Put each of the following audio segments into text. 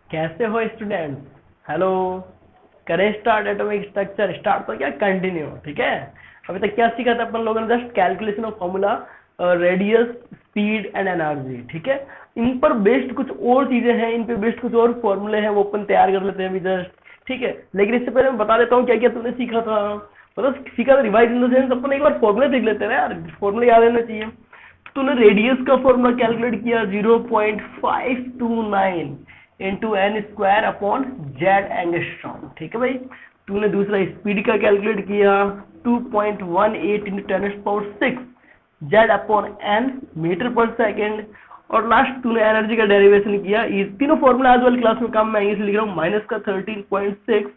कैसे हो students? Hello. करें स्टार्ट एटॉमिक स्ट्रक्चर स्टार्ट तो क्या कंटिन्यू, ठीक है। अभी तक क्या सीखा था अपन लोगों ने? Just calculation of formula, radius, speed and energy, ठीक है। इन पर बेस्ड कुछ और चीजें हैं, इन पे बेस्ड कुछ और फॉर्मूले हैं, वो अपन तैयार कर लेते हैं अभी जस्ट, ठीक है। लेकिन इससे पहले मैं बता देता हूँ क्या क्या तुमने सीखा था। मतलब सीखा था रिवाइज इन द सेंस अपन एक बार फॉर्मूले देख लेते हैं ना यार, फॉर्मूले याद रहना चाहिए। तूने रेडियस का फॉर्मूला कैलकुलेट किया 0.529 into N square upon Z angstrom, ठीक है भाई। तूने दूसरा स्पीड का कैलकुलेट किया 2.18 into 10⁶ Z upon N metre per second. और लास्ट तूने एनर्जी का डेरिवेशन किया। ये तीनों फॉर्मूला आज वाली क्लास में काम में आएंगे, इसलिए लिख रहा हूँ माइनस का 13.6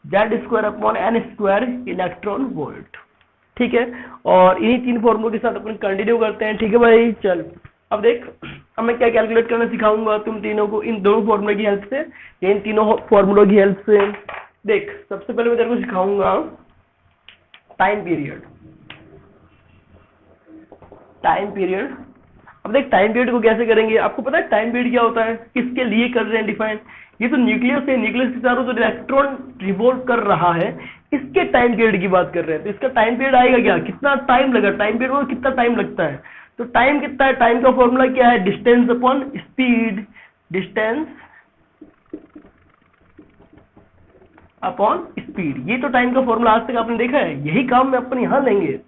Z square upon N square electron volt, ठीक है। और इन्हीं तीन फॉर्मूलों के साथ अपन कंटिन्यू करते हैं, ठीक है भाई। चल अब देख, अब मैं क्या कैलकुलेट करना सिखाऊंगा तुम तीनों को इन दोनों फॉर्मूले की हेल्प से, या इन तीनों फॉर्मूलों की हेल्प से। देख, सबसे पहले मैं तेरे को सिखाऊंगा टाइम पीरियड। टाइम पीरियड, अब देख टाइम पीरियड को कैसे करेंगे। आपको पता है टाइम पीरियड क्या होता है, किसके लिए कर रहे हैं डिफाइन? ये तो न्यूक्लियस है, न्यूक्लियस के चारों जो इलेक्ट्रॉन रिवॉल्व कर रहा है, इसके टाइम पीरियड की बात कर रहे हैं। तो इसका टाइम पीरियड आएगा क्या, कितना टाइम लगा, टाइम पीरियड में कितना टाइम लगता है। तो टाइम कितना है, टाइम का फॉर्मूला क्या है, distance upon speed, distance upon speed. ये तो टाइम का फॉर्मूला आज तक आपने देखा है, यही काम में अपन यहाँ लेंगे।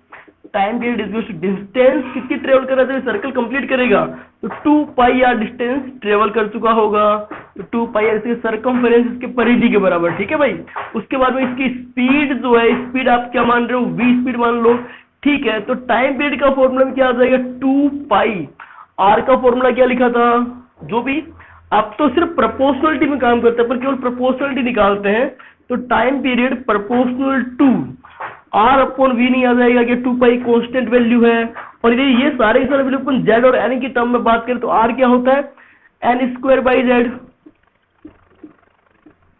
टाइम पीरियड इज डिस्टेंस कितनी ट्रेवल कर रहा है, सर्कल कंप्लीट करेगा तो 2 पाई आर डिस्टेंस ट्रेवल कर चुका होगा। तो 2 पाई आर इसके सरकमफेरेंस इसके परिधि के बराबर, ठीक है भाई। उसके बाद में इसकी स्पीड जो है, स्पीड आप क्या मान रहे हो, v स्पीड मान लो, ठीक है। तो टाइम पीरियड का फॉर्मूला में क्या आ जाएगा, 2 पाई। आर का फॉर्मूला क्या लिखा था, जो भी आप तो सिर्फ प्रोपोर्शनलिटी में काम करते हैं, पर केवल प्रोपोर्शनलिटी निकालते हैं। तो time period proportional to R upon V नहीं आ जाएगा कि 2 पाई कांस्टेंट वैल्यू है। और ये सारे के सारे वैल्यू अपन जेड और एन की टर्म में बात करें तो आर क्या होता है, N square by Z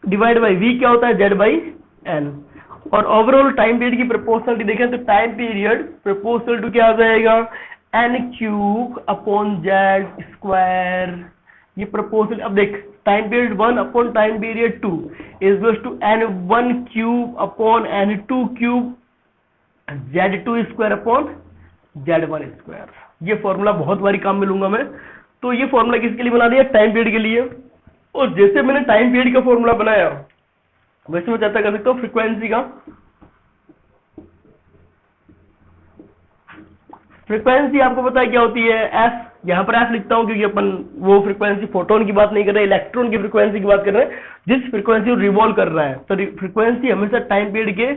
divide by V क्या होता है, जेड बाई एन। और ओवरऑल टाइम पीरियड की प्रोपोर्शनलिटी देखें तो टाइम पीरियड प्रोपोर्शनल टू क्या आ जाएगा, N cube upon Z square. ये प्रोपोर्शनल, अब देख time period 1 upon time period 2 is equal to n1 cube upon n2 cube z2 square upon z1 square. ये फॉर्मूला बहुत बारी काम में लूंगा मैं। तो ये फॉर्मूला किसके लिए बना दिया, टाइम पीरियड के लिए। और जैसे मैंने टाइम पीरियड का फॉर्मूला बनाया, वैसे मैं चर्चा कर सकता हूँ फ्रीक्वेंसी का। फ्रीक्वेंसी आपको पता है क्या होती है, एफ। यहाँ पर एफ लिखता हूँ क्योंकि अपन वो फ्रीक्वेंसी फोटोन की बात नहीं कर रहे, इलेक्ट्रॉन की फ्रीक्वेंसी की बात कर रहे हैं, जिस फ्रीक्वेंसी को रिवॉल्व कर रहा है। तो फ्रीक्वेंसी हमेशा टाइम पीरियड के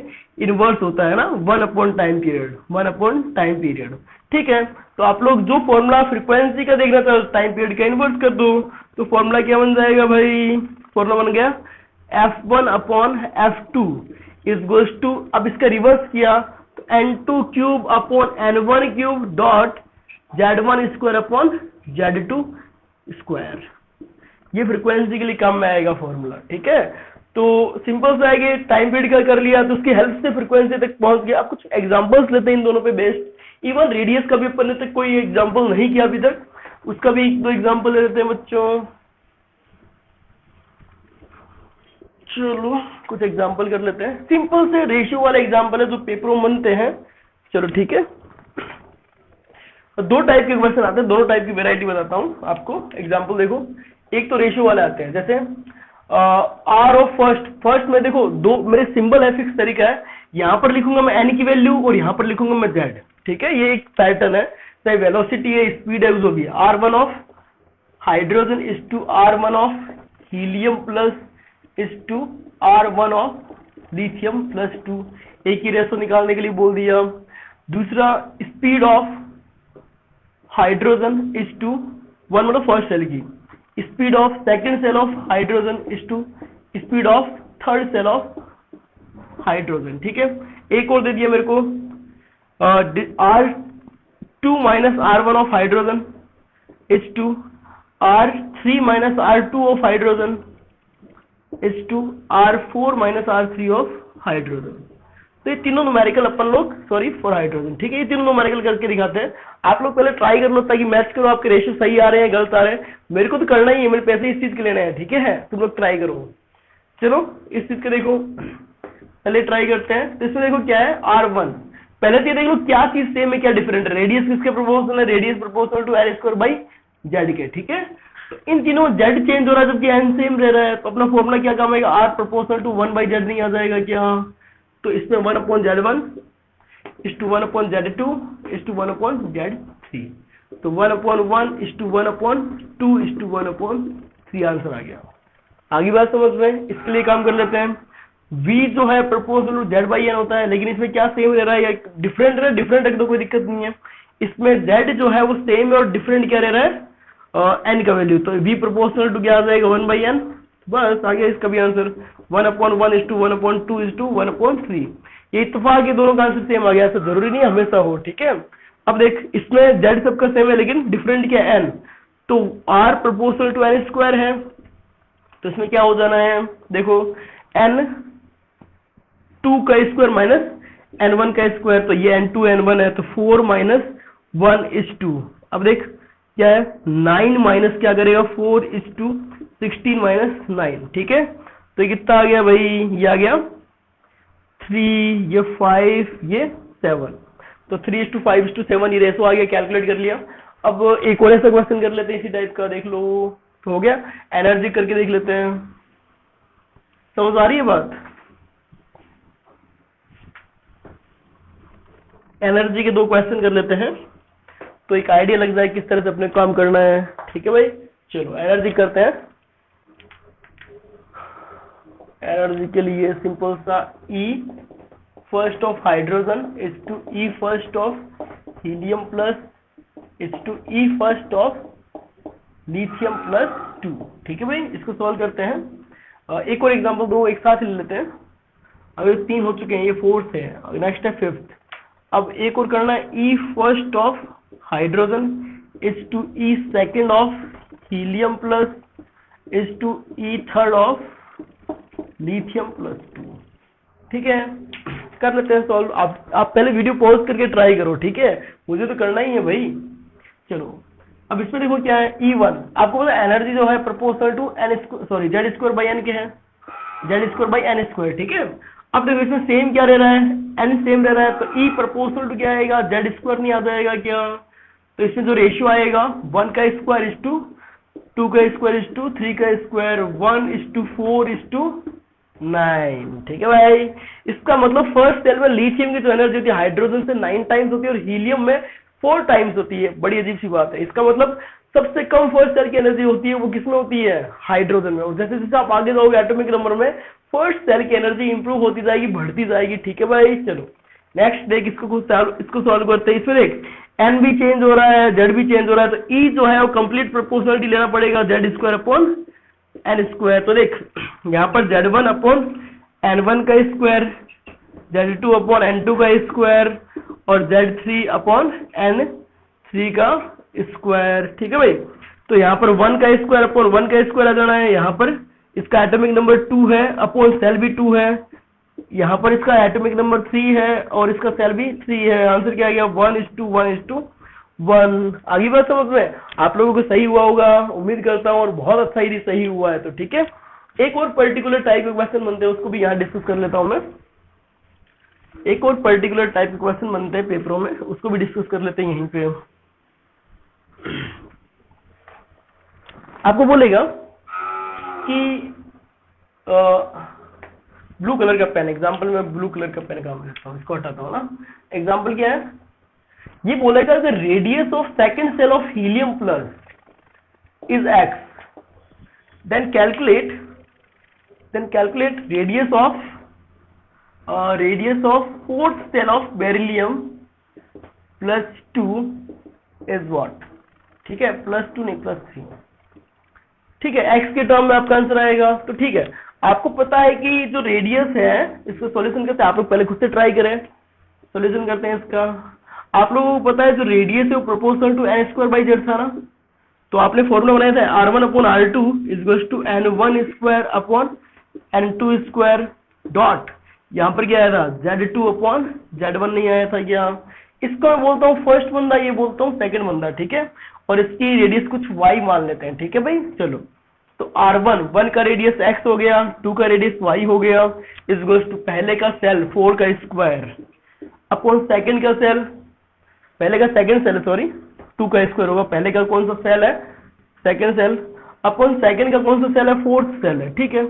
इनवर्स होता है ना, 1 upon time period, 1 upon time period, ठीक है। तो आप लोग जो फॉर्मूला फ्रीक्वेंसी का देख रहे था टाइम पीरियड का इनवर्स कर दो, तो फॉर्मूला क्या बन जाएगा भाई, फॉर्मूला बन गया f1 upon f2 is equals to, अब इसका रिवर्स किया तो n2 cube upon n1 cube dot z1 square upon z2 square. ये फ्रीक्वेंसी के लिए काम में आएगा फॉर्मूला, ठीक है। तो सिंपल सा है, टाइम पीरियड का कर लिया तो उसकी हेल्प से फ्रीक्वेंसी तक पहुंच गया। अब कुछ एग्जांपल्स लेते हैं इन दोनों पे बेस्ड। इवन रेडियस का भी अपन ने तक कोई एग्जांपल नहीं किया अभी तक, उसका भी 1-2 एग्जांपल ले लेते हैं बच्चों। चलो कुछ एग्जांपल कर लेते हैं, सिंपल से रेशियो वाले एग्जांपल है जो पेपरों में बनते हैं। चलो ठीक है, दो टाइप के क्वेश्चन आते हैं, दोनों टाइप की वैरायटी बताता हूँ आपको। एग्जांपल देखो, एक तो रेशियो वाले आते हैं, जैसे आर ऑफ फर्स्ट में देखो दो मेरे सिंबल है, फिक्स तरीका है। यहाँ पर लिखूंगा मैं एन की वैल्यू और यहाँ पर लिखूंगा मैं जेड, ठीक है। ये एक पैटर्न है, चाहे वेलोसिटी है, स्पीड है, जो भी है। R1 of hydrogen is to R1 of helium plus is to R1 of lithium plus 2। एक ही रेशो निकालने के लिए बोल दिया। दूसरा speed of hydrogen is to 1 मतलब फर्स्ट सेल की, speed of second shell of hydrogen is to speed of third shell of hydrogen, ठीक है। एक और दे दिया मेरे को, R2 minus R1 of hydrogen is to R3 minus R2 of hydrogen is to R4 minus R3 of hydrogen. तो ये तीनों न्यूमेरिकल अपन लोग, सॉरी फॉर हाइड्रोजन, ठीक है। ये तीनों न्यूमेरिकल करके दिखाते हैं। आप लोग पहले ट्राई कर लो ताकि मैच करो आपके रेशियो सही आ रहे हैं गलत आ रहे हैं, मेरे को तो करना ही है, मेरे पैसे इस चीज के लेने हैं, ठीक है, तुम लोग ट्राई करो। चलो इस चीज के देखो, पहले ट्राई करते हैं। तो इसमें देखो क्या है, R1। पहले तो ये देख लो क्या चीज सेम है क्या डिफरेंट है। रेडियस किसके प्रोपोर्शनल है, radius proportional to R square by Z के, ठीक है। तो इन तीनों जेड चेंज हो रहा है जबकि एन सेम रह रहा है, तो अपना फॉर्मूला क्या काम आएगा, R proportional to 1 by Z नहीं आ जाएगा क्या। तो इसमें 1/Z1 is to 1/Z2 is to 1/Z3, तो 1/1 is to 1/2 is to 1/3 answer आ गया। आगे बात समझ में, इसके लिए काम कर लेते हैं। V जो है proportional to Z by N होता है, लेकिन इसमें क्या सेम रह रहा है या डिफरेंट रहा है, डिफरेंट रख दो कोई दिक्कत नहीं है। इसमें Z जो है वो सेम है और डिफरेंट क्या रह रहा है, N का वैल्यू, तो V प्रोपोर्शनल टू क्या आ जाएगा 1/N, बस आ गया इसका भी answer. 1/1 is to 1/2 is to 1/3, ये इत्तेफाक ये दोनों का आंसर सेम आ गया, ऐसा जरूरी नहीं हमेशा हो, ठीक है। अब देख इसमें Z सबका सेम है लेकिन डिफरेंट क्या है N, तो R proportional to N square है, तो इसमें क्या हो जाना है, देखो N2 का स्क्वायर माइनस N1 का स्क्वायर, तो ये N2 N1 है, तो 4 - 1 is 2। अब देख क्या है, 9 माइनस क्या करेगा 4 is to 16 - 9, ठीक है। तो ये कितना आ गया भाई, ये आ गया 3, ये 5, ये 7, तो 3:5:7 ये रेशो आ गया, कैलकुलेट कर लिया। अब एक और ऐसा क्वेश्चन कर लेते हैं इसी टाइप का, देख लो तो हो गया। एनर्जी करके देख लेते हैं, समझ आ रही है बात। एनर्जी के 2 क्वेश्चन कर लेते हैं तो एक आइडिया लग जाए किस तरह से अपने काम करना है, ठीक है भाई। चलो एनर्जी करते हैं। एनर्जी के लिए सिंपल सा E first of hydrogen is to E first of helium plus is to E first of lithium plus 2, ठीक है भाई। इसको सॉल्व करते हैं। एक और एग्जांपल दो एक साथ ले लेते हैं। अगर 3 हो चुके हैं, ये 4th है, नेक्स्ट है 5th। अब एक और करना है, E first of hydrogen is to E second of helium plus is to E third of lithium plus 2, ठीक है। कर लेते हैं सॉल्व। आप पहले वीडियो पॉज करके ट्राई करो, ठीक है, मुझे तो करना ही है भाई। चलो अब इसमें देखो क्या है, E1 आपको पता है एनर्जी जो है proportional to Z square by N के है, Z square by N square, ठीक है। अब देखो इसमें सेम क्या रह रहा है, N सेम रह रहा है, तो E प्रोपोर्शनल टू क्या आएगा, Z स्क्वायर नहीं आ जाएगा क्या। तो इसमें जो रेशियो आएगा 1 का स्क्वायर इज टू 2 का स्क्वायर इज टू 3 का square 1 is to 4 is to 9, ठीक है भाई। इसका मतलब फर्स्ट सेल में लिथियम की जो एनर्जी होती है हाइड्रोजन से 9 टाइम्स होती है और हीलियम में 4 टाइम्स होती है। बड़ी अजीब सी बात है। इसका मतलब सबसे कम फर्स्ट सेल की एनर्जी होती है वो किसमें होती है, हाइड्रोजन में। और जैसे जैसे आप आगे जाओगे एटॉमिक नंबर में फर्स्ट सेल की एनर्जी इंप्रूव होती जाएगी, बढ़ती जाएगी, ठीक है भाई। चलो नेक्स्ट देख, इसको सॉल्व करते हैं। इसमें देख N भी चेंज हो रहा है, Z भी चेंज हो रहा है, तो E जो है वो कंप्लीट प्रोपोर्शनलिटी लेना पड़ेगा Z square upon N square. तो देख यहाँ पर Z1 अपॉन N1 का स्क्वायर, Z2 अपॉन N2 का स्क्वायर और Z3 अपॉन N3 का स्क्वायर, ठीक है भाई। तो यहाँ पर 1 का स्क्वायर अपॉन 1 का स्क्वायर आ जाना है। यहाँ पर इसका एटॉमिक नंबर 2 है, अपॉन सेल भी 2 है। यहाँ पर इसका एटॉमिक नंबर 3 है और इसका सेल भी 3 है। आंसर क्या आ गया, 1:1:1। आगे बात समझ में आप लोगों को सही हुआ होगा, उम्मीद करता हूँ, और बहुत अच्छा ही सही हुआ है, तो ठीक है। एक और पर्टिकुलर टाइप के क्वेश्चन बनते हैं, उसको भी यहाँ डिस्कस कर लेता हूँ मैं। एक और पर्टिकुलर टाइप के क्वेश्चन बनते हैं पेपरों में, उसको भी डिस्कस कर लेते हैं यहीं पे। आपको बोलेगा कि ब्लू कलर का पेन, एग्जाम्पल में ब्लू कलर का पेन काम करता हूँ, इसको हटाता हूँ ना। एग्जाम्पल क्या है, ये बोलेगा the radius of second shell of helium plus is x, then calculate radius of fourth shell of beryllium plus 2 is what, ठीक है, +2 नहीं +3, ठीक है। x के टर्म में आपका आंसर आएगा। तो ठीक है, आपको पता है कि जो रेडियस है, इसको सॉल्यूशन करते हैं, आप लोग पहले खुद से ट्राई करें, सॉल्यूशन करते हैं इसका। आप लोगों को पता है जो रेडियस है वो proportional to N square by Z था ना, तो आपने फॉर्मूला बनाया था R1/R2 is to N1 square upon N2 square dot, यहाँ पर क्या आया था Z2/Z1 नहीं आया था क्या। इसको मैं बोलता हूँ फर्स्ट बंदा, ये बोलता हूँ सेकंड बंदा, ठीक है। और इसकी रेडियस कुछ y मान लेते हैं, ठीक है भाई। चलो तो R1 1 का रेडियस x हो गया, 2 का रेडियस y हो गया, इज इक्वल्स टू पहले का सेल 4 का स्क्वायर अपॉन सेकंड का सेल, पहले का सेकंड सेल सॉरी 2 का स्क्वायर होगा, पहले का कौन सा सेल है सेकंड सेल, अपॉन सेकंड का कौन सा सेल है फोर्थ सेल है, ठीक है।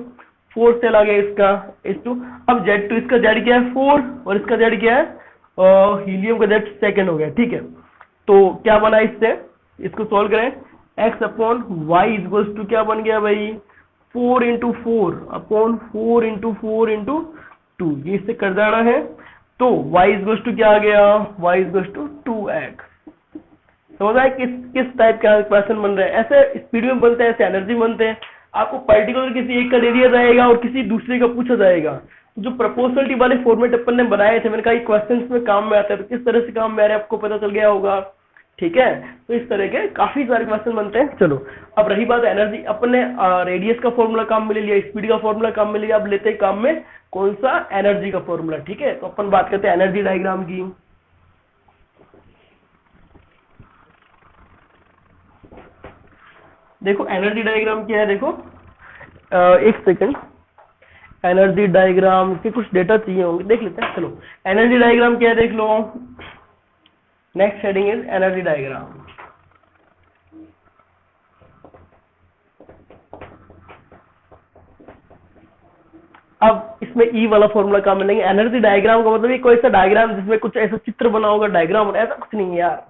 फोर्थ सेल आ गया इसका इस टू। अब Z2 इसका Z क्या है 4 और इसका Z क्या है हीलियम का Z सेकंड हो गया, ठीक है। तो क्या बना इससे, इसको सॉल्व करें, x upon Y equals to क्या बन गया भाई 4 इंटू 4 अपॉन 4 इंटू 4 इंटू 2, ये इससे कर जाना है। तो y इक्वल्स टू क्या आ गया, y इक्वल्स टू 2x। समझ आया किस टाइप का क्वेश्चन बन रहा है, ऐसे स्पीड में बनते हैं, ऐसे एनर्जी बनते हैं। आपको पर्टिकुलर किसी एक का दे दिया जाएगा और किसी दूसरे का पूछा जाएगा। जो प्रोपोर्शनलिटी वाले फॉर्मेट अपन ने बनाए थे, मैंने कहा क्वेश्चन में काम में आता है, तो किस तरह से काम में आ रहा है आपको पता चल गया होगा, ठीक है। तो इस तरह के काफी सारे क्वेश्चन बनते हैं। चलो अब रही बात एनर्जी, अपन ने रेडियस का फॉर्मूला काम में ले लिया, स्पीड का फॉर्मूला काम में लिया, अब लेते हैं काम में कौन सा एनर्जी का फॉर्मूला, ठीक है। तो अपन बात करते हैं एनर्जी डायग्राम की। देखो एनर्जी डायग्राम क्या है, देखो एक सेकंड, एनर्जी डायग्राम के कुछ डेटा चाहिए होंगे, देख लेते हैं। चलो एनर्जी डायग्राम क्या है देख लो, next heading is energy diagram. अब इसमें ई वाला फॉर्मूला काम मिलेंगे। एनर्जी डायग्राम का मतलब ये कोई सा डायग्राम जिसमें कुछ ऐसा चित्र बना होगा, डायग्राम बना, ऐसा कुछ नहीं है यार।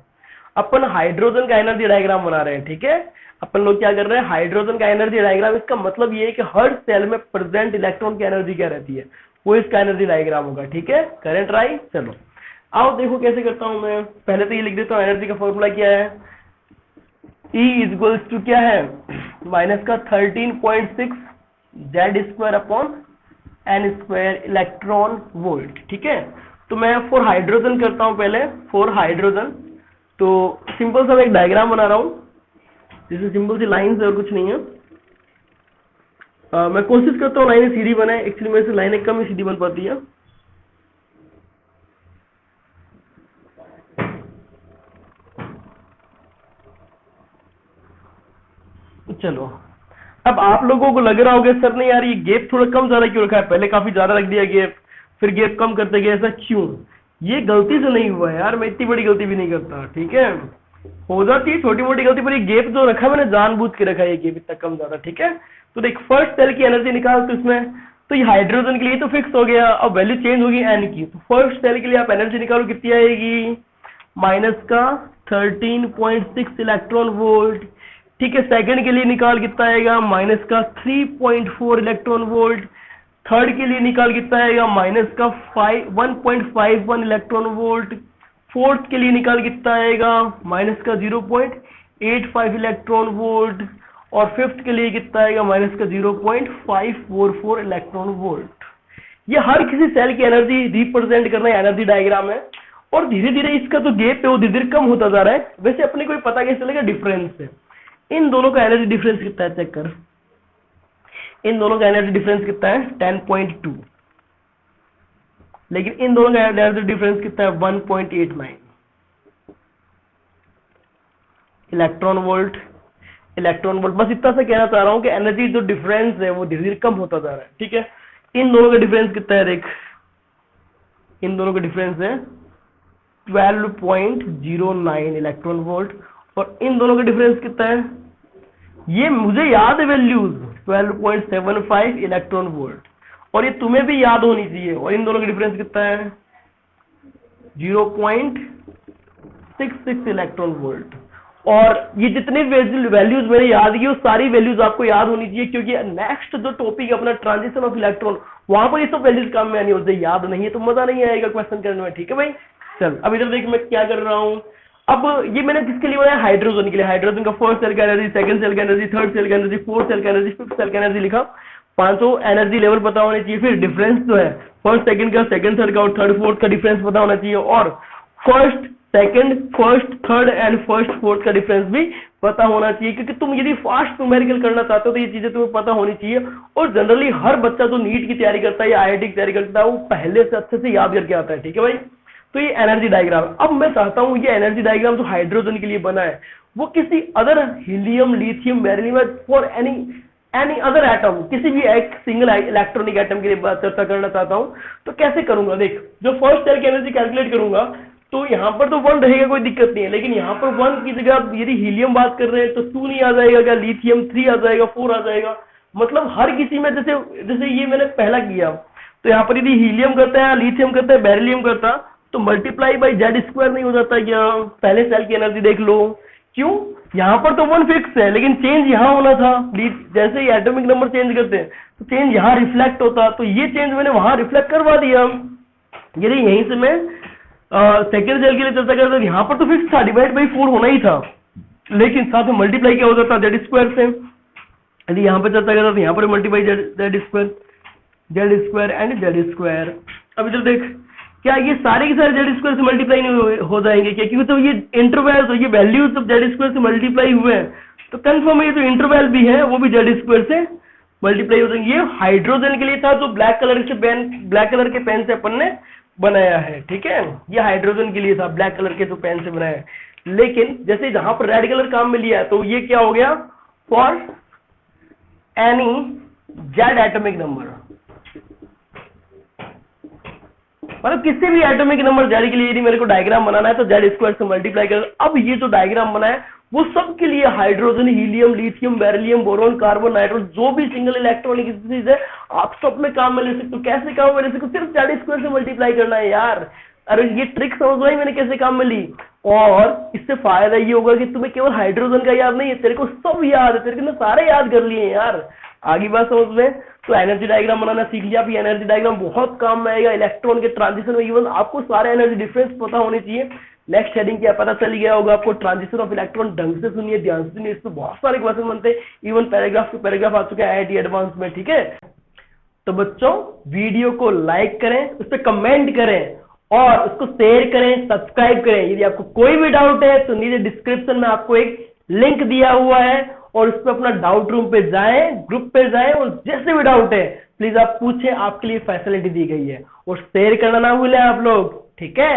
अपन हाइड्रोजन का एनर्जी डायग्राम बना रहे हैं, ठीक है। अपन लोग क्या कर रहे हैं, हाइड्रोजन का एनर्जी डायग्राम। इसका मतलब ये है कि हर सेल में प्रेजेंट इलेक्ट्रॉन की एनर्जी क्या रहती है, वो इसका एनर्जी डायग्राम होगा, ठीक है। Current right. चलो आओ देखो कैसे करता हूं मैं। पहले तो ये लिख देता हूं एनर्जी का फॉर्मूला क्या है, E इक्वल्स टू क्या है माइनस का 13.6 Z square upon N square electron volt, ठीक है। तो मैं फॉर हाइड्रोजन करता हूं पहले, फॉर हाइड्रोजन। तो सिंपल सा एक डायग्राम बना रहा हूं, जिसमें सिंपल सी लाइन है और कुछ नहीं है। मैं कोशिश करता हूँ लाइनें सीधी बनाए, एक्चुअली मेरे से लाइनें कम ही सीधी बन पाती है। चलो अब आप लोगों को लग रहा होगा सर ने यार ये गैप थोड़ा कम ज्यादा क्यों रखा है, पहले काफी ज्यादा रख दिया गैप, फिर गैप कम करते गए, ऐसा क्यों। ये गलती से नहीं हुआ यार, मैं इतनी बड़ी गलती भी नहीं करता, ठीक है। हो जाती है छोटी मोटी गलती, पर ये गैप जो रखा मैंने जानबूझ के रखा है, ये गैप इतना कम ज्यादा, ठीक है। तो देख फर्स्ट सेल की एनर्जी निकाल, तो इसमें तो ये हाइड्रोजन के लिए तो फिक्स हो गया, अब वैल्यू चेंज होगी एन की। तो फर्स्ट सेल के लिए आप एनर्जी निकालो, कितनी आएगी माइनस का 13.6 इलेक्ट्रॉन वोल्ट, ठीक है। सेकंड के लिए निकाल कितना आएगा माइनस का 3.4 इलेक्ट्रॉन वोल्ट, थर्ड के लिए निकाल कितना आएगा माइनस का 1.51 इलेक्ट्रॉन वोल्ट, फोर्थ के लिए निकाल कितना आएगा माइनस का 0.85 इलेक्ट्रॉन वोल्ट, और फिफ्थ के लिए कितना आएगा माइनस का 0.544 इलेक्ट्रॉन वोल्ट। ये हर किसी सेल की एनर्जी रिप्रेजेंट करना एनर्जी डायग्राम है। और धीरे धीरे इसका जो गैप है वो धीरे धीरे कम होता जा रहा है। वैसे अपने को पता कैसे चलेगा, डिफरेंस से। इन दोनों का एनर्जी डिफरेंस कितना है चेक कर, इन दोनों का एनर्जी डिफरेंस कितना है 10.2, लेकिन इन दोनों का एनर्जी डिफरेंस कितना है 1.89 इलेक्ट्रॉन वोल्ट। इलेक्ट्रॉन वोल्ट, बस इतना सा कहना चाह रहा हूं कि एनर्जी जो डिफरेंस है वो धीरे धीरे कम होता जा रहा है, ठीक है। इन दोनों का डिफरेंस कितना है देख, इन दोनों का डिफरेंस है 12.09 इलेक्ट्रॉन वोल्ट, और इन दोनों का डिफरेंस कितना है, ये मुझे याद है वैल्यूज 12.75 इलेक्ट्रॉन वोल्ट, और ये तुम्हें भी याद होनी चाहिए। और इन दोनों का डिफरेंस कितना है 0.66 इलेक्ट्रॉन वोल्ट। और ये जितने वैल्यूज मैंने याद की वो सारी वैल्यूज आपको याद होनी चाहिए, क्योंकि नेक्स्ट जो टॉपिक है अपना ट्रांजिशन ऑफ इलेक्ट्रॉन, वहां पर ये सब वैल्यूज काम में आनी होती है। याद नहीं है तो मजा नहीं आएगा क्वेश्चन करने में, ठीक है भाई। चल अब इधर देख मैं क्या कर रहा हूं। अब ये मैंने किसके लिए बनाया, हाइड्रोजन के लिए। हाइड्रोजन का फर्स्ट सेल का एनर्जी, सेकंड सेल का एनर्जी, थर्ड सेल का एनर्जी, फोर्थ सेल का एनर्जी, फिफ्थ सेल का एनर्जी लिखा। 500 एनर्जी लेवल पता होने चाहिए। फिर डिफरेंस जो है फर्स्ट सेकंड का, सेकंड थर्ड का और थर्ड फोर्थ का डिफरेंस पता होना चाहिए। और first second, first third and first fourth का डिफरेंस भी पता होना चाहिए, क्योंकि तुम यदि फास्ट न्यूमेरिकल करना चाहते हो तो ये चीजें तुम्हें पता होनी चाहिए। और जनरली हर बच्चा जो नीट की तैयारी करता है या आईआईटी की तैयारी करता है वो पहले से अच्छे से याद करके आता है, ठीक है भाई। तो ये एनर्जी डायग्राम। अब मैं चाहता हूं ये एनर्जी डायग्राम जो हाइड्रोजन के लिए बना है वो किसी other helium, lithium, beryllium for any other atom, किसी भी एक सिंगल इलेक्ट्रॉनिक एटम के लिए बात चर्चा करना चाहता हूं, तो कैसे करूंगा? देख, जो फर्स्ट सेल की एनर्जी कैलकुलेट करूंगा तो यहाँ पर तो 1 रहेगा, कोई दिक्कत नहीं है, लेकिन यहाँ पर 1 की जगह यदि हीलियम बात कर रहे हैं तो 2 नहीं आ जाएगा क्या? लिथियम 3 आ जाएगा, 4 आ जाएगा। मतलब हर किसी में जैसे ये मैंने पहला किया, तो यहाँ पर यदि हीलियम करता है, लिथियम करता है, बेरिलियम करता, तो मल्टीप्लाई बाई Z² नहीं हो जाता क्या? पहले सेल की एनर्जी देख लो। क्यों? यहाँ पर तो 1 फिक्स है, लेकिन चेंज यहाँ होना था। जैसे ही एटॉमिक नंबर चेंज करते हैं तो चेंज यहाँ रिफ्लेक्ट होता, तो ये चेंज मैंने वहां रिफ्लेक्ट करवा दिया। यदि यहीं से मैं सेकेंड सेल के लिए चर्चा करता, यहाँ पर तो फिक्स था, डिवाइड बाई 4 होना ही था, लेकिन साथ में मल्टीप्लाई क्या हो जाता? Z² से। यदि यहाँ पे चर्चा करता तो यहाँ पर मल्टीप्लाई Z² एंड Z²। अभी तो देख, क्या ये सारे के सारे Z² से मल्टीप्लाई नहीं हो जाएंगे क्या? क्योंकि तो ये इंटरवल, तो ये वैल्यूज सब Z² से मल्टीप्लाई हुए हैं, तो कंफर्म है ये तो इंटरवल भी है, वो भी Z² से मल्टीप्लाई हो जाएंगे। ये हाइड्रोजन के लिए था, जो ब्लैक कलर के पेन से अपन ने बनाया है, ठीक है? ये हाइड्रोजन के लिए था, ब्लैक कलर के जो पेन से बनाया है। लेकिन जैसे जहां पर रेड कलर काम में लिया है, तो ये क्या हो गया? For any Z atomic number, मतलब किसी भी एटॉमिक नंबर Z के लिए यदि मेरे को डायग्राम बनाना है तो Z² से मल्टीप्लाई कर। अब ये जो डायग्राम बना है वो सब के लिए hydrogen, helium, lithium, beryllium, boron, carbon, nitrogen, जो भी सिंगल इलेक्ट्रॉनिक स्पीशीज है, आप सब में काम में ले सकते हो। कैसे काम में ले सकते हो? सिर्फ Z² से मल्टीप्लाई करना है यार। अरे ये ट्रिक समझ लो मैंने कैसे काम में ली। और इससे फायदा ये होगा कि तुम्हें केवल हाइड्रोजन का याद नहीं है, तेरे को सब याद है, तेरे को सारे याद कर लिए यार। आगे बात समझ में, तो एनर्जी डायग्राम बनाना सीख लिया। अभी एनर्जी डायग्राम बहुत काम में आएगा इलेक्ट्रॉन के ट्रांजिशन में। इवन आपको सारे एनर्जी डिफरेंस पता होने चाहिए। नेक्स्ट हेडिंग क्या पता चल गया होगा आपको, ट्रांजिशन ऑफ इलेक्ट्रॉन। ढंग से सुनिए, ध्यान से सुनिए, इसमें बहुत सारे क्वेश्चन बनते हैं। इवन पैराग्राफ के पैराग्राफ आ चुके हैं IIT एडवांस में, ठीक है? तो बच्चों, वीडियो को लाइक करें, उस पर कमेंट करें और उसको शेयर करें, सब्सक्राइब करें। यदि आपको कोई भी डाउट है तो नीचे डिस्क्रिप्शन में आपको एक लिंक दिया हुआ है, और उस पर अपना डाउट रूम पे जाएं, ग्रुप पे जाएं, और जैसे भी डाउट है प्लीज आप पूछें, आपके लिए फैसिलिटी दी गई है। और शेयर करना ना भूलें आप लोग, ठीक है?